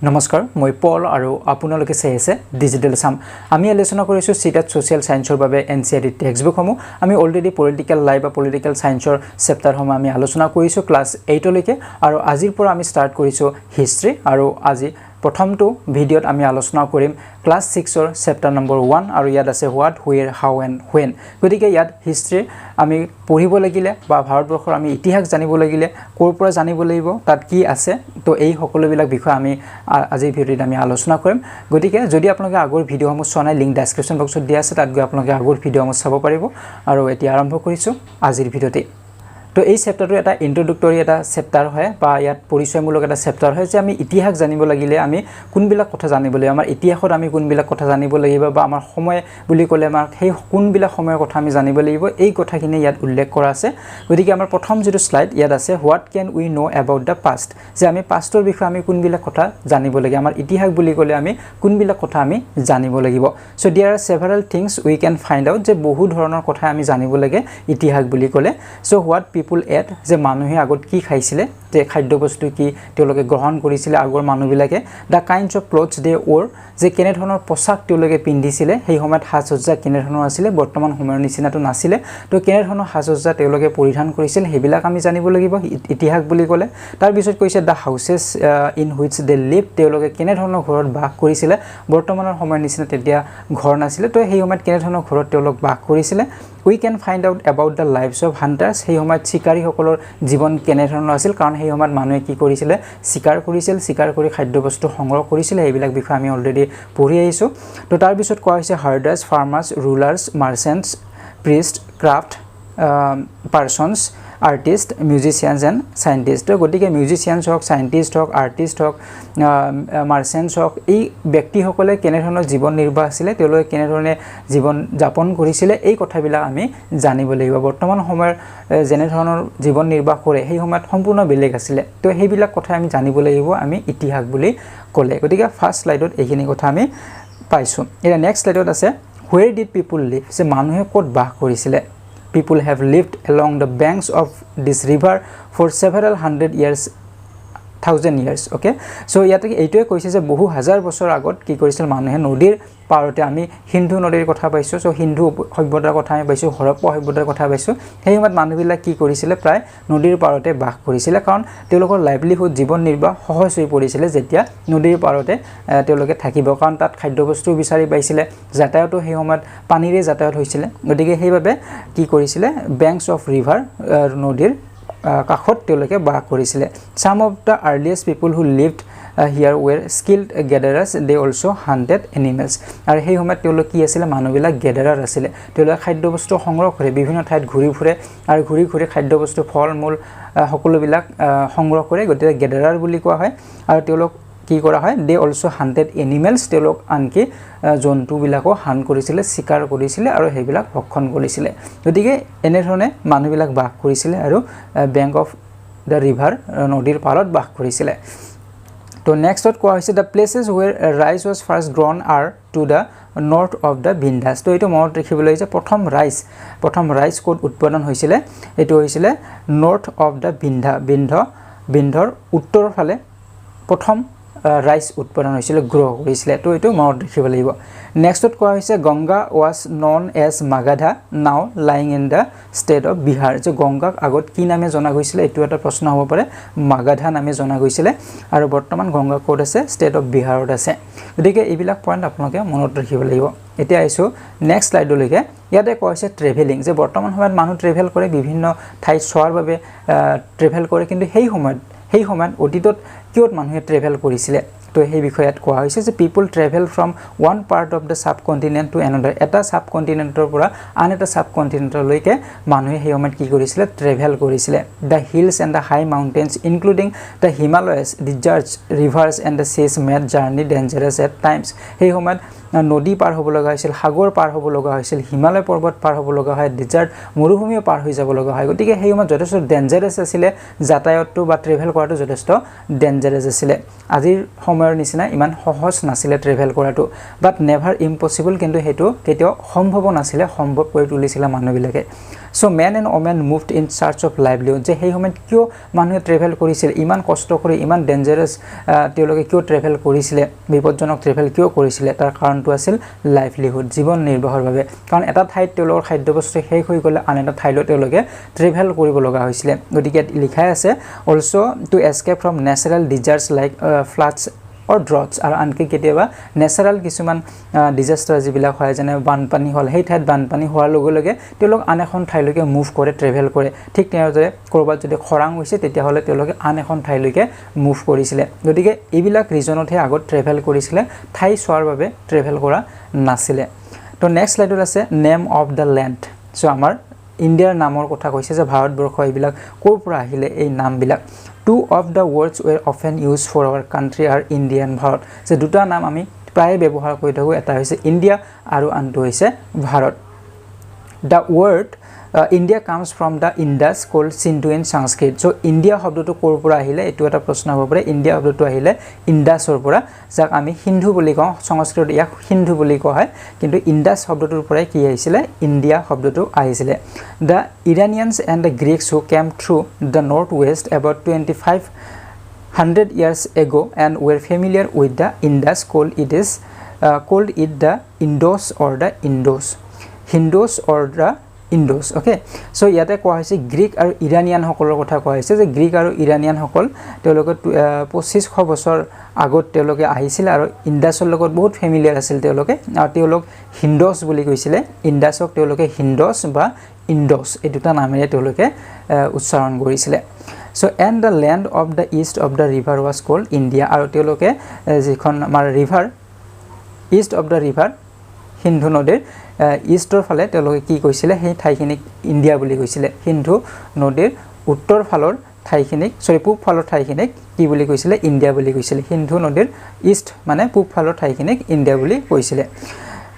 নমস্কাৰ মই পল আৰু আপোনালোকে চাই আছে ডিজিটেল সাম আমি আলোচনা কৰিছো সিটাত সোশ্যাল সায়েন্সৰ বাবে এনসিইআৰটি টেক্সটবুক সমূহ আমি অলৰেডি পলিটিক্যাল লাইভ বা পলিটিক্যাল সায়েন্সৰ চেপ্টাৰ সমূহ আমি আলোচনা কৰিছো ক্লাস 8 লৈকে আৰু আজিৰ পৰা আমি স্টাৰ্ট কৰিছো হিষ্ট্ৰী আৰু আজি প্ৰথমটো ভিডিঅত আমি আলোচনা কৰিম ক্লাস 6 ৰ চেপ্টাৰ নম্বৰ 1 আৰু ইয়াত আছে what where how and when গতিকে ইয়াত হিষ্ট্ৰী আমি পঢ়িব লাগিলে বা ভাৰতবৰ্ষৰ আমি ইতিহাস জানিব লাগিলে কোৰ পৰা জানিব লাগিব তাত কি আছে তো এই সকলোবিলাক বিষয় আমি আজি ভিডিঅত আমি আলোচনা কৰিম গতিকে যদি আপোনালোকে আগৰ ভিডিঅসমূহ চোৱা নাই লিংক ডেসক্ৰিপচন বক্সত দিয়া আছে তাত গৈ আপোনালোকে আগৰ ভিডিঅসমূহ চাব পাৰিব আৰু এতিয়া আৰম্ভ কৰিছো আজিৰ ভিডিঅতে তো এই চেপ্টাৰটো এটা ইন্ট্ৰোডাক্টৰি এটা চেপ্টাৰ হয় বা ইয়াত পৰিচয়মূলক এটা চেপ্টাৰ হয় যে আমি ইতিহাস জানিব লাগিলে আমি কোনবিলাক কথা জানিব লাগিব আমাৰ ইতিহাসত আমি কোনবিলাক কথা জানিব লাগিব বা আমাৰ সময় বুলি ক'লে আমাৰ সেই কোনবিলাক সময়ৰ কথা আমি জানিব লাগিব এই কথাখিনি ইয়াত উল্লেখ কৰা আছে গতিকে আমাৰ প্ৰথম যেটো স্লাইড ইয়াত আছে what can we know about the past যে আমি পাষ্টৰ বিষয়ে আমি কোনবিলাক কথা জানিব লাগে আমাৰ ইতিহাস বুলি ক'লে আমি কোনবিলাক কথা আমি জানিব লাগিব so there are several things we can find out যে বহু ধৰণৰ কথা আমি জানিব লাগে ইতিহাস বুলি ক'লে সো হোৱাট people এট যে মানুহে আগত কি খাইছিলে যে খাদ্য বস্তু কি তেওঁলোকে গ্ৰহণ কৰিছিলে আগৰ মানুহবিলাকে দা কাইন্ডস অফ ক্লথস দে ওৰ যে কেনে ধৰণৰ পোছাক তেওঁলোকে পিন্ধিছিলে সেই সময়ত সাজসজ্জা কেনে ধৰণৰ আছিল বৰ্তমান সময়ৰ নিচিনাটো নাছিলে তো কেনে ধৰণৰ সাজসজ্জা তেওঁলোকে পৰিধান কৰিছিল হেবিলাক আমি জানিব লাগিব ইতিহাস বুলি ক'লে তাৰ পিছত কৈছে the houses in which they live তেওঁলোকে কেনে ধৰণৰ ঘৰত বাস কৰিছিলে বৰ্তমানৰ সময়ৰ নিচিনা তেতিয়া ঘৰ নাছিলে তো সেই সময়ত কেনে ধৰণৰ ঘৰত তেওঁলোক বাস কৰিছিলে we can find out about the lives of hunters সেই সময়ত শিকাৰী সকলৰ জীৱন কেনে ধৰণৰ আছিল কাৰণ সেই সময়ত মানুহে কি কৰিছিলে শিকাৰ কৰিছিল শিকাৰ কৰি খাদ্য বস্তু সংগ্ৰহ কৰিছিল এইবিলাক বিষয় আমি অলৰেডি পঢ়ি আহিছো তো তাৰ পিছত কোৱা হৈছে herders farmers rulers merchants priest craft persons artists musicians and scientist गतिके म्यूजिशियन्स हक साइंटिस्ट हक आर्टिस्ट हक मार्चेंट्स हक এই ব্যক্তিসকলে কেনে ধৰণৰ জীৱন নিৰ্বাহ আছিল তেওঁলোকে কেনে ধৰণে জীৱন যাপন কৰিছিল এই কথাবিলাক আমি জানিব লাগিব বৰ্তমান সময়ৰ যেনে ধৰণৰ জীৱন নিৰ্বাহ কৰে সেই সময়ত সম্পূৰ্ণ বেলেগ আছিল তো সেইবিলাক কথা আমি জানিব লাগিব আমি ইতিহাস বুলি ক'লে গতিকে ফাৰ্স্ট স্লাইডত এইখিনি কথা আমি পাইছো এটা নেক্সট স্লাইডত আছে where did people live যে মানুহে ক'ত বাস কৰিছিল people have lived along the banks of this river for several hundred years thousand years okay so ইয়াতে এইটোৱে কৈছে যে বহু হাজাৰ বছৰ আগত কি কৰিছিল মানুহে নদীৰ পাৰতে আমি হিন্দু নদীৰ কথা পাইছো সো হিন্দু সভ্যতাৰ কথা আমি পাইছো হৰপ্পা সভ্যতাৰ কথা পাইছো সেই সময়ত মানুহবিলাক কি কৰিছিল প্ৰায় নদীৰ পাৰতে বাস কৰিছিল কাৰণ তেওঁলোকৰ লাইভলিহুড জীৱন নিৰ্বাহ সহজ হৈ পৰিছিল যেতিয়া নদীৰ পাৰতে তেওঁলোকে থাকিব কাৰণ তাত খাদ্য বস্তু বিচাৰি পাইছিল যাতায়াতো সেই সময়ত পানীৰে যাতায়াত হৈছিল গতিকে সেইভাবে কি কৰিছিল ব্যাংকস অফ ৰিভাৰ নদীৰ কাখত তেওঁলোকে বাস কৰিছিল some of the earliest people who lived here were skilled gatherers they also hunted animals আৰু সেই সময়ত তেওঁলোক কি আছিল মানুহবিলাক গেদাৰাৰ আছিল তেওঁলোকে খাদ্য বস্তু সংগ্ৰহ কৰে বিভিন্ন ঠাইত ঘূৰি ফুৰে আৰু ঘূৰি ঘূৰি খাদ্য বস্তু ফল মূল সকলোবিলাক সংগ্ৰহ কৰে গতিকে গেদাৰাৰ বুলি কোৱা হয় আৰু তেওঁলোক কি কৰা হয় they also hunted animals তেওঁলোক আনকি জন্তুবিলাকো হান কৰিছিল শিকাৰ কৰিছিল আৰু হেবিলাক ভক্ষণ কৰিছিল গতিকে এনে ধৰণে মানুহবিলাক বাস কৰিছিল আৰু ব্যাংক অফ দা ৰিভাৰ নদীৰ পাৰত বাস কৰিছিল তো নেক্সটত কোৱা হৈছে দা প্লেसेस where rice was first grown are to the north of the Vindhyas তো এটো মনত ৰাখিবলৈ যে প্ৰথম ৰাইস কোড উৎপাদন হৈছিল এটো হৈছিল নৰ্থ অফ দা বিন্ধ্যৰ উত্তৰ ফালে প্ৰথম ৰাইস উৎপাদন হৈছিল গ্ৰো কৰিছিল তো এটো মনত ৰাখিব লাগিব নেক্সটত কোৱা হৈছে Ganga was known as Magadha now lying in the state of Bihar যে গংগাক আগত কি নামে জনা গৈছিল এটো এটা প্ৰশ্ন হ'ব পাৰে মাগাধা নামে জনা গৈছিল আৰু বৰ্তমান গংগা কোড আছে ষ্টেট অফ বিহাৰত আছে গতিকে এইবিলাক পইণ্ট আপোনালোকে মনত ৰাখিব লাগিব এতিয়া আইছো নেক্সট স্লাইডলৈকে ইয়াতে কোৱা হৈছে ট্ৰেভেলিং যে বৰ্তমান সময়ত মানুহ ট্ৰেভেল কৰে বিভিন্ন ঠাই চোৱাৰ বাবে ট্ৰেভেল কৰে কিন্তু সেই সময়ত অতীতত কিয়ত মানুহে ট্ৰেভেল কৰিছিল তো সেই বিষয়ত কোৱা হৈছে যে people travel from one part of the subcontinent to another এটা সাবকন্টিনেন্টৰ পৰা আন এটা সাবকন্টিনেন্টলৈকে মানুহে সেই সময়ত কি কৰিছিল ট্ৰেভেল কৰিছিল the hills and the high mountains including the Himalayas deserts rivers and the seas made journey dangerous at times সেই সময়ত নদী পাৰ হ'ব লগা হৈছিল সাগৰ পাৰ হ'ব লগা হৈছিল হিমালয় পৰ্বত পাৰ হ'ব লগা হয় ডেজাৰ্ট মৰুভূমি পাৰ হৈ যাব লগা হয় গতিকে সেই সময়ত যথেষ্ট ডেঞ্জাৰাছ আছিল যাতায়াতটো বা ট্ৰেভেল কৰাটো যথেষ্ট ডেঞ্জাৰাছ আছিল আজিৰ সময়ৰ নিচিনা ইমান সহজ নাছিল ট্ৰেভেল কৰাটো বাট নেভাৰ ইম্পসিবল কিন্তু হেতু কেতিয়াও সম্ভৱ নাছিল সম্ভৱ কৰি তুলিছিল মানুহবিলাকে so men and women moved in search of livelihood যে সেই সময়ত কিয় মানুহে ট্ৰেভেল কৰিছিল ইমান কষ্ট কৰি ইমান ডেঞ্জাৰাছ তেওঁলোকে কিয় ট্ৰেভেল কৰিছিলে বিপদজনক ট্ৰেভেল কিয় কৰিছিলে তাৰ কাৰণটো আছিল লাইভলিহুড জীৱন নিৰ্বাহৰ বাবে কাৰণ এটা ঠাইত তেওঁলোকৰ খাদ্যবস্তু শেষ হৈ গ'লে আন এটা ঠাইলৈ তেওঁলোকে ট্ৰেভেল কৰিব লগা হৈছিলে গতিকে লিখাই আছে also to escape from natural disasters like floods or droughts আৰু আনকি কেতিয়াবা নেচাৰেল কিছুমান ডিজাস্টাৰ যিবিলাক হয় যেনে বানপানী হ'ল সেই ঠাইত বানপানী হোৱাৰ লগে লগে তেওঁলোক আন এখন ঠাইলৈকে মুভ কৰে ট্ৰেভেল কৰে ঠিক তেনেদৰে কৰবাত যদি খৰাং হৈছে তেতিয়াহ'লে তেওঁলোকে আন এখন ঠাইলৈকে মুভ কৰিছিলে গতিকে এইবিলাক ৰিজনতহে আগত ট্ৰেভেল কৰিছিলে ঠাই চোৱাৰ বাবে ট্ৰেভেল কৰা নাছিলে তো নেক্সট স্লাইডত আছে name of the land so আমাৰ ইণ্ডিয়াৰ নামৰ কথা কৈছে যে ভাৰতবৰ্ষ এইবিলাক ক'ৰ পৰা আহিলে এই নামবিলাক Two of the words were often used for our country are India and Bharat. যে দুটা নাম আমি প্ৰায় ব্যৱহাৰ কৰি থাকো এটা হৈছে ইণ্ডিয়া আৰু আনটো হৈছে Bharat The word India comes from the Indus called Sindhu in Sanskrit. So India শব্দটো ক'ৰ পৰা আহিলে এটো এটা প্ৰশ্ন হ'ব পাৰে ইণ্ডিয়া শব্দটো আহিলে ইণ্ডাছৰ পৰা যাক আমি সিন্ধু বুলি কওঁ সংস্কৃতত ইয়াক সিন্ধু বুলি কোৱা হয় কিন্তু ইণ্ডাছ শব্দটোৰ পৰাই কি আহিছিলে ইণ্ডিয়া শব্দটো আহিছিলে The Iranians and the Greeks who came through the northwest about 2500 years ago and were familiar with the Indus called it the Indos or the Indos Hindos or the Indos okay so ইয়াতে কোৱা হৈছে Greek আৰু Iranian সকলৰ কথা কোৱা হৈছে যে Greek আৰু ইৰানিয়ান সকল তেওঁলোকে 2500 বছৰ আগত তেওঁলোকে আহিছিল আৰু ইণ্ডাছৰ লগত বহুত ফেমিলিয়াৰ আছিল তেওঁলোকে আৰু তেওঁলোক হিন্দোছ বুলি কৈছিলে ইণ্ডাছক তেওঁলোকে হিন্দোছ বা ইণ্ডোছ এই দুটা নামেৰে তেওঁলোকে উচ্চাৰণ কৰিছিলে so and the land of the east of the river was called India আৰু তেওঁলোকে যিখন আমাৰ river east of the river Sindhu নদীৰ ইষ্টৰ ফালে তেওঁলোকে কি কৈছিলে সেই ঠাইখিনিক ইণ্ডিয়া বুলি কৈছিলে সিন্ধু নদীৰ উত্তৰ ফালৰ ঠাইখিনিক পূব ফালৰ ঠাইখিনিক কি বুলি কৈছিলে ইণ্ডিয়া বুলি কৈছিলে সিন্ধু নদীৰ ইষ্ট মানে পূব ফালৰ ঠাইখিনিক ইণ্ডিয়া বুলি কৈছিলে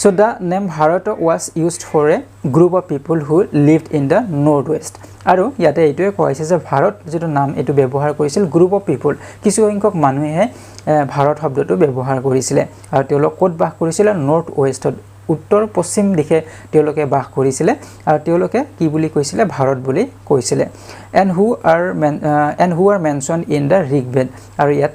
so the name Bharat was used for a group of people who lived in the northwest আৰু ইয়াতে এইটোৱে কৈছে যে ভাৰত যেটো নাম এটো ব্যৱহাৰ কৰিছিল গ্ৰুপ অফ পিপল কিছু সংখ্যক মানুহে ভাৰত শব্দটো ব্যৱহাৰ কৰিছিলে আৰু তেওঁলোক ক'ত বাস কৰিছিল নৰ্থ ওয়েষ্টত উত্তৰ পশ্চিম দিশে তেওঁলোকে বাস কৰিছিলে আৰু তেওঁলোকে কি বুলি কৈছিলে ভাৰত বুলি কৈছিলে and who are mentioned in the Rigveda আৰু ইয়াত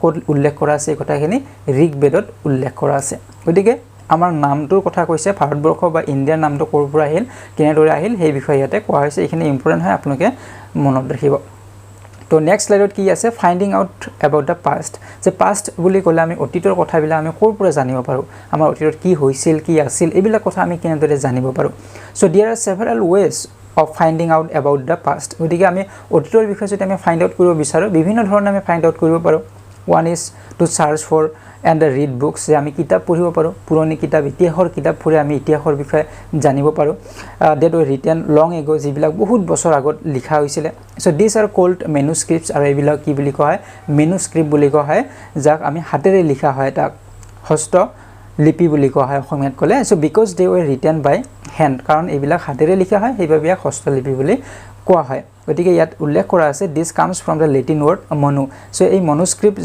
ক'ত উল্লেখ কৰা আছে এই কথাখিনি ঋগবেদত উল্লেখ কৰা আছে গতিকে আমাৰ নামটোৰ কথা কৈছে ভাৰতবৰ্ষ বা ইণ্ডিয়াৰ নামটো ক'ৰ পৰা আহিল কেনেদৰে আহিল সেই বিষয়ে ইয়াতে কোৱা হৈছে এইখিনি ইম্পৰ্টেন্ট হয় আপোনালোকে মনত ৰাখিব তো নেক্সট স্লাইডত কি আছে finding out about the past যে পাষ্ট বুলি ক'লে আমি অতীতৰ কথাবিলাক আমি ক'ৰ পৰা জানিব পাৰো আমাৰ অতীতত কি হৈছিল কি আছিল এইবিলাক কথা আমি কেনেদৰে জানিব পাৰো so there are several ways of finding out about the past গতিকে আমি অতীতৰ বিষয়ে যদি আমি ফাইন্ড আউট কৰিব বিচাৰো বিভিন্ন ধৰণে আমি ফাইন্ড আউট কৰিব পাৰো one is to search for and read books যে আমি কিতাপ পঢ়িব পাৰো পুৰণি কিতাপ ইতিহাসৰ কিতাপ পঢ়ি আমি ইতিহাসৰ বিষয়ে জানিব পাৰো that were written long ago যিবিলাক বহুত বছৰ আগত লিখা হৈছিল so these are called manuscripts আৰু এইবিলাক কি বুলি কোৱা হয় manuscript বুলি কোৱা হয় যাক আমি হাতেৰে লিখা হয় তাক হস্ত লিপি বুলি কোৱা হয় অসমীয়াত ক'লে so because they were written by hand কাৰণ এইবিলাক হাতেৰে লিখা হয় সেইবাবে হস্তলিপি বুলি কোৱা হয় গতিকে ইয়াত উল্লেখ কৰা আছে this comes from the latin word manu so এই manuscript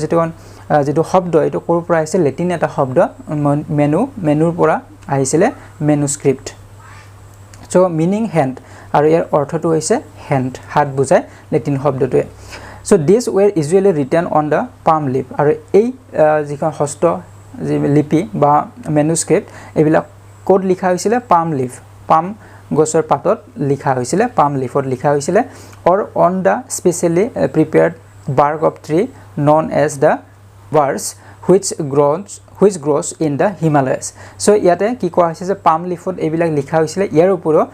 যেটো শব্দ এটো ক'ৰ পৰা আহিছে লেটিন এটা শব্দ মেনুৰ পৰা আহিছিল manuscript so meaning hand আৰু ইয়াৰ অৰ্থটো হৈছে hand হাত বুজায় লেটিন শব্দটোৱে so these were usually written on the palm leaf আৰু এই যিখন হস্ত লিপি বা manuscript এইবিলাক ক'ত লিখা হৈছিল palm leaf palm গছৰ পাতত লিখা হৈছিল palm leafত লিখা হৈছিল or on the specially prepared bark of tree known as the birch which grows in the Himalayas so ইয়াতে কি কোৱা হৈছে যে palm leafত এইবিলাক লিখা হৈছিল ইয়াৰ ওপৰত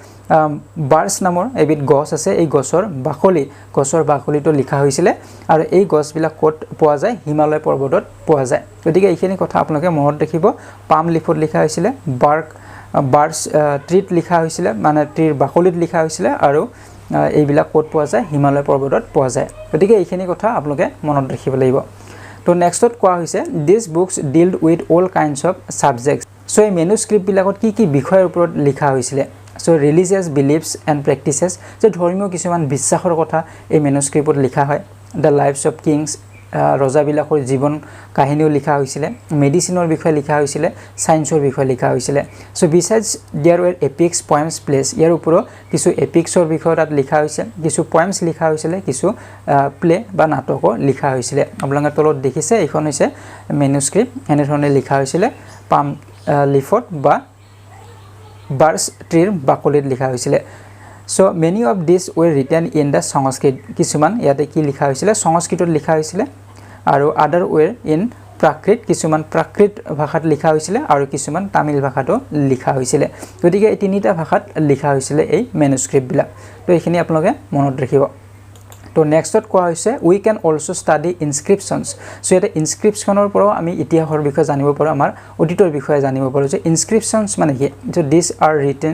বাৰ্চ নামৰ এবিধ গছ আছে এই গছৰ বাকলিটো লিখা হৈছিল আৰু এই গছবিলাক ক'ত পোৱা যায় হিমালয় পৰ্বতত পোৱা যায় গতিকে এইখিনি কথা আপোনালোকে মনত ৰাখিব palm leafত লিখা হৈছিল বাৰ্চ ট্ৰিত লিখা হৈছিল মানে ট্ৰিৰ বাকলিত লিখা হৈছিল আৰু এইবিলাক ক'ত পোৱা যায় হিমালয় পৰ্বতত পোৱা যায় গতিকে এইখিনি কথা আপোনালোকে মনত ৰাখিব লাগিব তো নেক্সটত কোৱা হৈছে this books dealt with all kinds of subjects so এই মেনুস্ক্ৰিপ্ট বিলাকত কি বিষয়ৰ ওপৰত লিখা হৈছিল so religious beliefs and practices যে ধৰ্মীয় কিছুমান বিশ্বাসৰ কথা এই মেনুস্ক্ৰিপ্টত লিখা হয় দ্য লাইভস অফ কিংছ ৰজাবিলাকৰ জীৱন কাহিনীও লিখা হৈছিল মেডিচিনৰ বিষয়ে লিখা হৈছিল সায়েন্সৰ বিষয়ে লিখা হৈছিল so besides there were epics poems plays ইয়াৰ ওপৰত কিছু এপিক্সৰ বিষয়ে তাত লিখা হৈছে কিছু পয়েমছ লিখা হৈছিল কিছু প্লে বা নাটকো লিখা হৈছিল আপোনালোকে তলত দেখিছে এইখন হৈছে মেনুস্ক্ৰিপ্ট এনে ধৰণে লিখা হৈছিল পাম লিফত বা বাৰ্ছ ট্ৰিৰ বাকলিত লিখা হৈছিল So many of these were written in the Sanskrit কিছুমান ইয়াতে কি লিখা হৈছিল সংস্কৃতত লিখা হৈছিল আৰু other were in Prakrit কিছুমান প্ৰাকৃত ভাষাত লিখা হৈছিল আৰু কিছুমান তামিল ভাষাতো লিখা হৈছিল গতিকে এই তিনিটা ভাষাত লিখা হৈছিল এই মেনুস্ক্ৰিপ্ট বিলাক তো এইখিনি আপোনালোকে মনত ৰাখিব তো নেক্সটত কোৱা হৈছে we can also study inscriptions so এটা ইনস্ক্ৰিপচনৰ পৰাও আমি ইতিহাসৰ বিষয়ে জানিব পাৰো আমাৰ অতীতৰ বিষয়ে জানিব পাৰো যে ইনস্ক্ৰিপচনছ মানে কি so these are written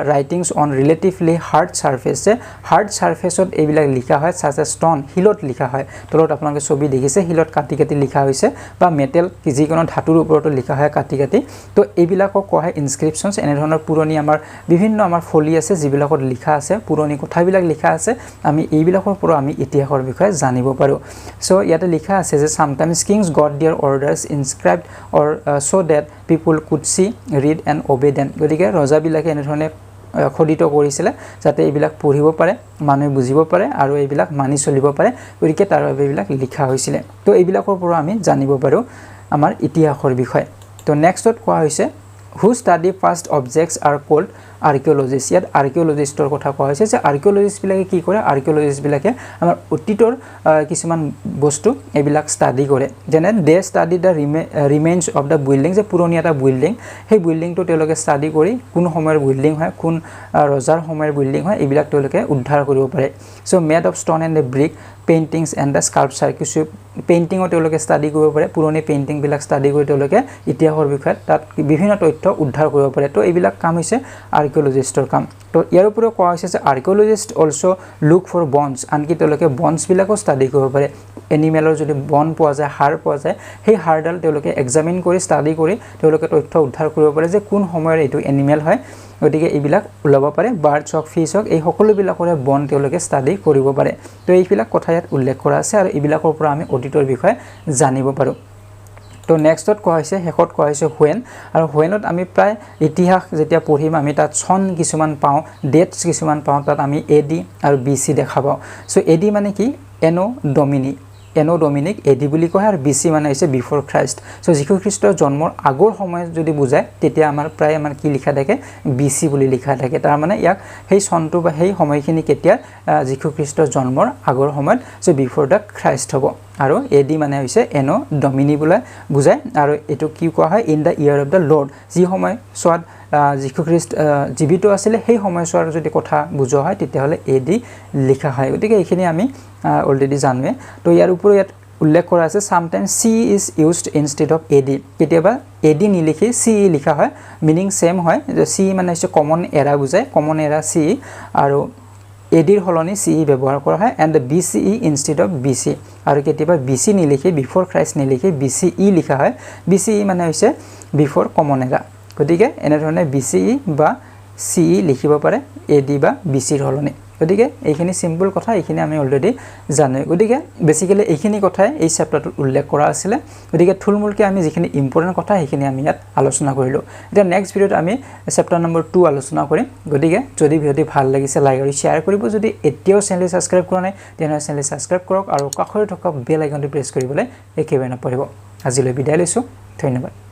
writings on relatively hard surface hard surfaceত এইবিলাক লিখা হয় such as stone হিলত লিখা হয় তলত আপোনালোকে ছবি দেখিছে হিলত কাটি কাটি লিখা হৈছে বা মেটেল যিকোনো ধাতুৰ ওপৰত লিখা হয় কাটি কাটি তো এইবিলাকক কোৱা হয় ইনস্ক্ৰিপচনছ এনে ধৰণৰ পুৰণি আমাৰ বিভিন্ন আমাৰ ফলি আছে যিবিলাকত লিখা আছে পুৰণি কথাবিলাক লিখা আছে আমি এইবিলাকৰ আমি ইতিহাসৰ বিষয়ে জানিব পাৰো সো ইয়াতে লিখা আছে যে sometimes kings got their orders inscribed or so that people could see read and obey them গতিকে ৰজাবিলাকে এনে ধৰণে খোদিত কৰিছিল যাতে এইবিলাক পঢ়িব পাৰে মানুহে বুজিব পাৰে আৰু এইবিলাক মানি চলিব পাৰে গতিকে তাৰ বাবে এইবিলাক লিখা হৈছিল তো এইবিলাকৰ পৰা আমি জানিব পাৰো আমাৰ ইতিহাসৰ বিষয়ে তো নেক্সটত কোৱা হৈছে who study past objects are called archaeologists ইয়াত আৰ্কিওলজিষ্টৰ কথা কোৱা হৈছে যে আৰ্কিওলজিষ্ট বিলাকে কি কৰে আৰ্কিওলজিষ্ট বিলাকে আমাৰ অতীতৰ কিছুমান বস্তু এইবিলাক ষ্টাডি কৰে যেনে they study the remains of the building যে পুৰণি এটা বিল্ডিং সেই বিল্ডিংটো তেওঁলোকে ষ্টাডি কৰি কোন সময়ৰ বিল্ডিং হয় কোন ৰজাৰ সময়ৰ বিল্ডিং হয় এইবিলাক তেওঁলোকে উদ্ধাৰ কৰিব পাৰে so made of stone and brick paintings and the sculpture কিছু পেইন্টিংও তেওঁলোকে ষ্টাডি কৰিব পাৰে পুৰণি পেইন্টিং বিলাক ষ্টাডি কৰি তেওঁলোকে ইতিহাসৰ বিষয়ে তাত বিভিন্ন তথ্য উদ্ধাৰ কৰিব পাৰে তো এইবিলাক কাম হৈছে আৰ্কিওলজিষ্টৰ কাম তো ইয়াৰ ওপৰত কোৱা হৈছে যে আৰ্কিওলজিষ্ট অলসো লুক ফৰ বনছ আনকি তেওঁলোকে বনছ বিলাকো ষ্টাডি কৰিব পাৰে এনিমেলৰ যদি বন পোৱা যায় হাড় পোৱা যায় সেই হাড়ডাল তেওঁলোকে এক্সামিন কৰি ষ্টাডি কৰি তেওঁলোকে তথ্য উদ্ধাৰ কৰিব পাৰে যে কোন সময়ৰ এইটো এনিমেল হয় গতিকে এইবিলাক ওলাব পাৰে বাৰ্ডছ অফ ফিছ হক এই সকলোবিলাকৰে বন তেওঁলোকে ষ্টাডি কৰিব পাৰে তো এইবিলাক কথা ইয়াত উল্লেখ কৰা আছে আৰু এইবিলাকৰ পৰা আমি অতীতৰ বিষয়ে জানিব পাৰো তো নেক্সটত কোৱা হৈছে হেকত কোৱা হৈছে হোয়েন আৰু হোয়েনত আমি প্ৰায় ইতিহাস যেতিয়া পঢ়িম আমি তাত সন কিছুমান পাওঁ ডেটস কিছুমান পাওঁ তাত আমি এডি আৰু বিসি দেখা পাওঁ সো এডি মানে কি এনো ডমিনিক এডি বুলি কয় আৰু বিসি মানে হৈছে বিফৰ খ্ৰাইষ্ট সো যীশু খ্ৰীষ্টৰ জন্মৰ আগৰ সময় যদি বুজায় তেতিয়া আমাৰ প্ৰায় আমাৰ কি লিখা থাকে বিসি বুলি লিখা থাকে তাৰ মানে ইয়াক সেই সনটো বা সেই সময়খিনি কেতিয়া যীশু খ্ৰীষ্টৰ জন্মৰ আগৰ সময়ত সো বিফৰ দা খ্ৰাইষ্ট হ'ব আৰু এডি মানে হৈছে এনো ডমিনি বুলি বুজায় আৰু এটো কি কোৱা হয় in the year of the lord যি সময় সোৱাদ যীশু খ্ৰীষ্ট জীবিত আছিল সেই সময়ছোৱাৰ যদি কথা বুজোৱা হয় তেতিয়া হলে এডি লিখা হয় গতিকে এইখিনি আমি অলৰেডি জানোৱে তো ইয়াৰ ওপৰত ইয়াত উল্লেখ কৰা আছে sometimes c is used instead of ad কেতিয়াবা ad নিলিখি c লিখা হয় মিনিং সেম হয় যে c মানে হৈছে কমন এৰা বুজায় কমন এৰা c আৰু এডিৰ হলনি c ব্যৱহাৰ কৰা হয় and the bce instead of bc আৰু কেতিয়াবা bc নিলিখি বিফৰ খ্ৰাইষ্ট নিলিখি bce লিখা হয় bce মানে হৈছে বিফৰ কমন এৰা গতিকে এনে ধৰণে bce বা ce লিখিব পাৰে ad বা bc ৰ হলনি গতিকে এইখিনি সিম্পল কথা এইখিনি আমি অলৰেডি জানো গতিকে বেসিক্যালি এইখিনি কথাই এই চ্যাপ্টাৰটোত উল্লেখ কৰা আছিল গতিকে থুলমুলকে আমি যিখিনি ইম্পৰ্টেন্ট কথা সেইখিনি আমি ইয়াত আলোচনা কৰিলো এতিয়া নেক্সট ভিডিওত আমি চ্যাপ্টাৰ নম্বৰ 2 আলোচনা কৰিম গতিকে যদি ভিডিওটি ভাল লাগিছে লাইক আৰু শেয়াৰ কৰিব যদি এতিয়াও চেনেল সাবস্ক্ৰাইব কৰা নাই তেনে চেনেল সাবস্ক্ৰাইব কৰক আৰু কাষৰে থকা বেল আইকনটো প্ৰেছ কৰিবলৈ একেবাৰে নপৰিব আজিলৈ বিদায় লৈছো ধন্যবাদ